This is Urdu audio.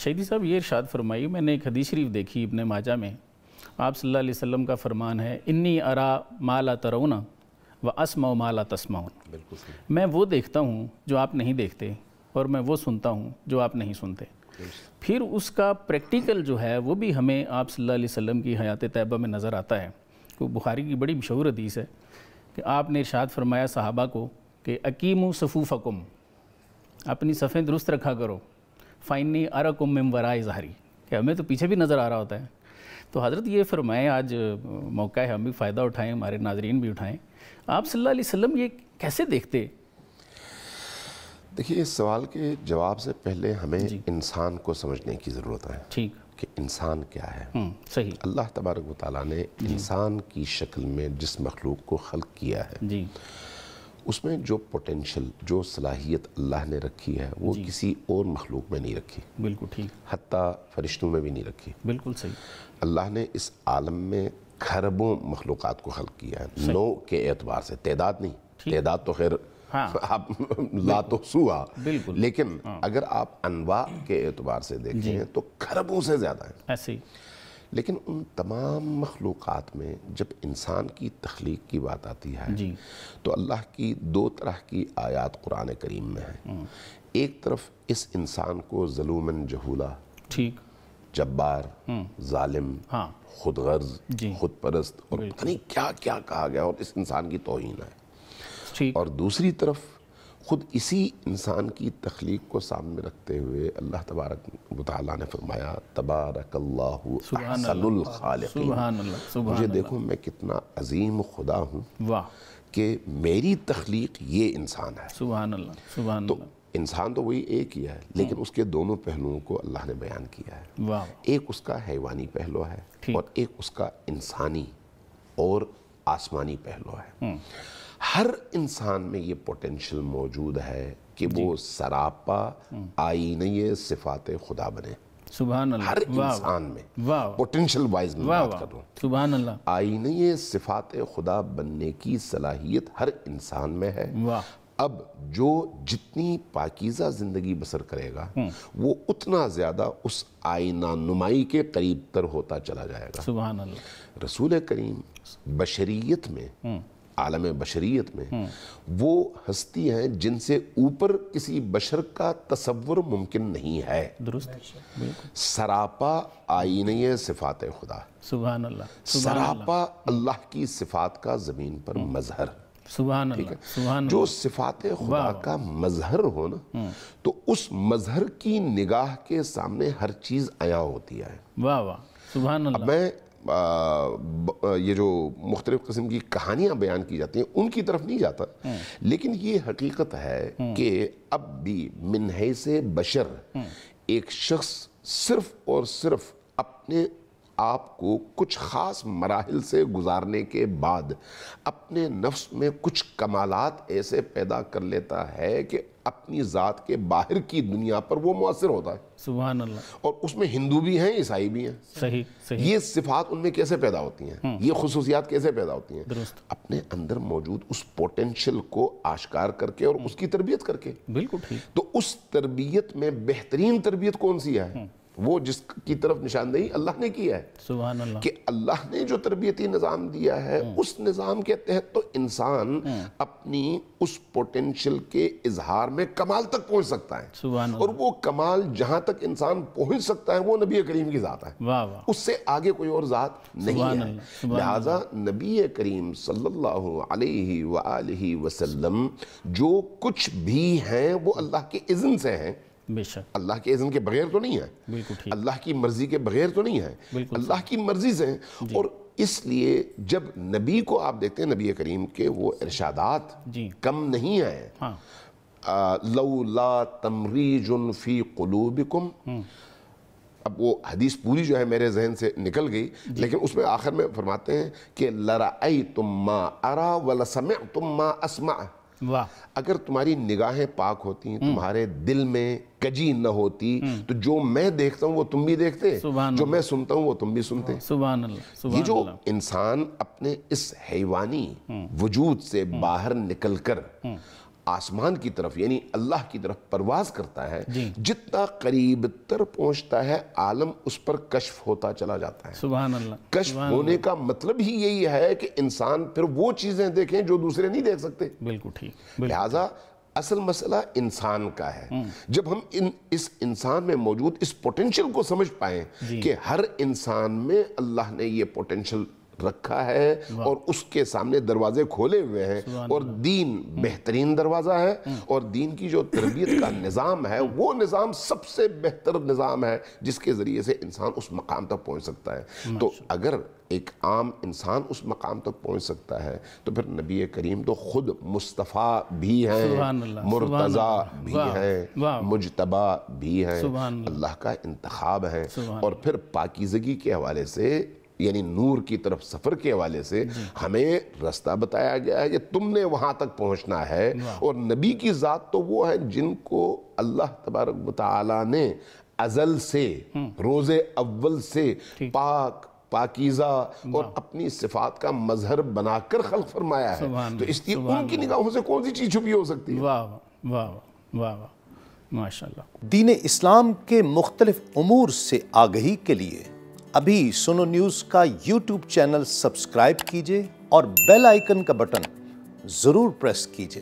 شہیدی صاحب یہ ارشاد فرمائی، میں نے ایک حدیث شریف دیکھی ابن ماجہ میں، آپ صلی اللہ علیہ وسلم کا فرمان ہے، انی ارا ما لا ترون و اسمع ما لا تسمعون۔ بالکل صحیح۔ میں وہ دیکھتا ہوں جو آپ نہیں دیکھتے، اور میں وہ سنتا ہوں جو آپ نہیں سنتے۔ پھر اس کا پریکٹیکل جو ہے وہ بھی ہمیں آپ صلی اللہ علیہ وسلم کی حیات طیبہ میں نظر آتا ہے۔ وہ بخاری کی بڑی مشہور حدیث ہے کہ آپ نے ارشاد فرمایا صحابہ کو کہ اقیموا صفوفکم، اپنی صفیں درست رکھا کرو، فإنی أراکم من وراء ظہری، کہ ہمیں تو پیچھے بھی نظر آ رہا ہوتا ہے۔ تو حضرت یہ فرمائیں، آج موقع ہے ہم بھی فائدہ اٹھائیں، ہمارے ناظرین بھی اٹھائیں، آپ صلی اللہ علیہ وسلم یہ کیسے دیکھتے؟ دیکھیے، اس سوال کے جواب سے پہلے ہمیں انسان کو سمجھنے کی ضرورت ہے۔ ٹھیک کہ انسان کیا ہے۔ صحیح۔ اللہ تبارک و تعالیٰ نے انسان کی شکل میں جس مخلوق کو خلق کیا ہے، جی، اس میں جو پوٹینشل، جو صلاحیت اللہ نے رکھی ہے، وہ کسی اور مخلوق میں نہیں رکھی، بالکل ٹھیک، حتیٰ فرشتوں میں بھی نہیں رکھی۔ بالکل صحیح۔ اللہ نے اس عالم میں کھربوں مخلوقات کو خلق کیا ہے، نوع کے اعتبار سے، تعداد نہیں، تعداد تو خیر آپ لا تحصوها، بالکل، لیکن اگر آپ انواع کے اعتبار سے دیکھیں تو کھربوں سے زیادہ ہیں۔ ایسے ہی۔ لیکن ان تمام مخلوقات میں جب انسان کی تخلیق کی بات آتی ہے تو اللہ کی دو طرح کی آیات قرآن کریم میں ہیں۔ ایک طرف اس انسان کو ظلوماً جہولا، ٹھیک، جبار، ظالم، خود غرض، خود پرست اور پتہ نہیں کیا کیا کہا گیا، اور اس انسان کی توہین ہے۔ اور دوسری طرف خود اسی انسان کی تخلیق کو سامنے رکھتے ہوئے اللہ تبارک و تعالیٰ نے فرمایا تبارک اللہ احسن الخالقین۔ مجھے دیکھو میں کتنا عظیم خدا ہوں کہ میری تخلیق یہ انسان ہے۔ سبحان اللہ، سبحان اللہ۔ تو انسان تو وہی ایک ہی ہے، لیکن اس کے دونوں پہلوؤں کو اللہ نے بیان کیا ہے۔ ایک اس کا حیوانی پہلو ہے اور ایک اس کا انسانی اور آسمانی پہلو ہے۔ ہر انسان میں یہ پوٹینشل موجود ہے کہ وہ سراپا آئینہ صفات خدا بنے۔ سبحان اللہ۔ ہر انسان میں پوٹینشل وائز میں بات کر رہا ہوں، سبحان اللہ، آئینہ صفات خدا بننے کی صلاحیت ہر انسان میں ہے۔ اب جو جتنی پاکیزہ زندگی بسر کرے گا وہ اتنا زیادہ اس آئینہ نمائی کے قریب تر ہوتا چلا جائے گا۔ سبحان اللہ۔ رسول کریم بشریت میں، عالم بشریت میں وہ ہستی ہیں جن سے اوپر کسی بشر کا تصور ممکن نہیں ہے۔ درست، بالکل۔ سراپا آئینہ صفات خدا، سبحان اللہ، سراپا اللہ کی صفات کا زمین پر مظہر۔ سبحان اللہ، سبحان اللہ۔ جو صفات خدا کا مظہر ہو نا، تو اس مظہر کی نگاہ کے سامنے ہر چیز عیاں ہوتی ہے۔ واہ واہ، سبحان اللہ۔ اب میں یہ جو مختلف قسم کی کہانیاں بیان کی جاتی ہیں ان کی طرف نہیں جاتا، لیکن یہ حقیقت ہے کہ اب بھی من حیث بشر ایک شخص صرف اور صرف اپنے آپ کو کچھ خاص مراحل سے گزارنے کے بعد اپنے نفس میں کچھ کمالات ایسے پیدا کر لیتا ہے کہ اپنی ذات کے باہر کی دنیا پر وہ مؤثر ہوتا ہے۔ سبحان اللہ۔ اور اس میں ہندو بھی ہیں، عیسائی بھی ہیں۔ صحیح، صحیح۔ یہ صفات ان میں کیسے پیدا ہوتی ہیں، یہ خصوصیات کیسے پیدا ہوتی ہیں؟ درست، اپنے اندر موجود اس پوٹینشل کو آشکار کر کے اور اس کی تربیت کر کے۔ بالکل ٹھیک۔ تو اس تربیت میں بہترین تربیت کون سی ہے؟ وہ جس کی طرف نشاندہی اللہ نے کی ہے۔ سبحان اللہ۔ کہ اللہ نے جو تربیتی نظام دیا ہے اس نظام کے تحت تو انسان اپنی اس پوٹینشل کے اظہار میں کمال تک پہنچ سکتا ہے۔ سبحان اللہ۔ اور وہ کمال جہاں تک انسان پہنچ سکتا ہے وہ نبی کریم کی ذات ہے۔ واہ واہ، اس سے آگے کوئی اور ذات نہیں ہے۔ لہٰذا نبی کریم صلی اللہ علیہ وآلہ وسلم جو کچھ بھی ہیں وہ اللہ کے اذن سے ہیں۔ بے شک، اللہ کے اذن کے بغیر تو نہیں ہے، بالکل ٹھیک، اللہ کی مرضی کے بغیر تو نہیں ہے، اللہ کی مرضی سے ہیں۔ اور اس لیے جب نبی کو آپ دیکھتے ہیں، نبی کریم کے وہ ارشادات کم نہیں ہیں۔ لولا تمریج فی قلوبکم، اب وہ حدیث پوری جو ہے میرے ذہن سے نکل گئی، لیکن اس میں آخر میں فرماتے ہیں کہ لرأیتم ما ارا ولسمعتم ما اسمع۔ اگر تمہاری نگاہیں پاک ہوتی، تمہارے دل میں کجی نہ ہوتی، تو جو میں دیکھتا ہوں وہ تم بھی دیکھتے، جو میں سنتا ہوں وہ تم بھی سنتے۔ سبحان اللہ۔ یہ جو انسان اپنے اس حیوانی وجود سے باہر نکل کر آسمان کی طرف یعنی اللہ کی طرف پرواز کرتا ہے جتنا قریب تر پہنچتا ہے عالم اس پر کشف ہوتا چلا جاتا ہے. سبحان اللہ. کشف ہونے کا مطلب ہی یہی ہے کہ انسان پھر وہ چیزیں دیکھیں جو دوسرے نہیں دیکھ سکتے. بالکل ٹھیک. لہٰذا اصل مسئلہ انسان کا ہے. جب ہم اس انسان میں موجود اس پوٹینشل کو سمجھ پائیں کہ ہر انسان میں اللہ نے یہ پوٹینشل رکھا ہے اور اس کے سامنے دروازے کھولے ہوئے ہیں اور دین بہترین دروازہ ہے اور دین کی جو تربیت کا نظام ہے وہ نظام سب سے بہتر نظام ہے جس کے ذریعے سے انسان اس مقام تک پہنچ سکتا ہے. تو اگر ایک عام انسان اس مقام تک پہنچ سکتا ہے تو پھر نبی کریم تو خود مصطفیٰ بھی ہیں, مرتضیٰ بھی ہیں, مجتبیٰ بھی ہیں, اللہ کا انتخاب ہے. اور پھر پاکیزگی کے حوالے سے یعنی نور کی طرف سفر کے حوالے سے ہمیں رستہ بتایا گیا ہے کہ تم نے وہاں تک پہنچنا ہے. اور نبی کی ذات تو وہ ہے جن کو اللہ تبارک و تعالیٰ نے ازل سے روز اول سے پاکیزہ اور اپنی صفات کا مظہر بنا کر خلق فرمایا ہے. تو اس لیے ان کی نگاہوں سے کون سی چیز چھپی ہو سکتی ہے؟ واہ واہ واہ واہ ماشاءاللہ. دین اسلام کے مختلف امور سے آگہی کے لیے ابھی سنو نیوز کا یوٹیوب چینل سبسکرائب کیجئے اور بیل آئیکن کا بٹن ضرور پریس کیجئے.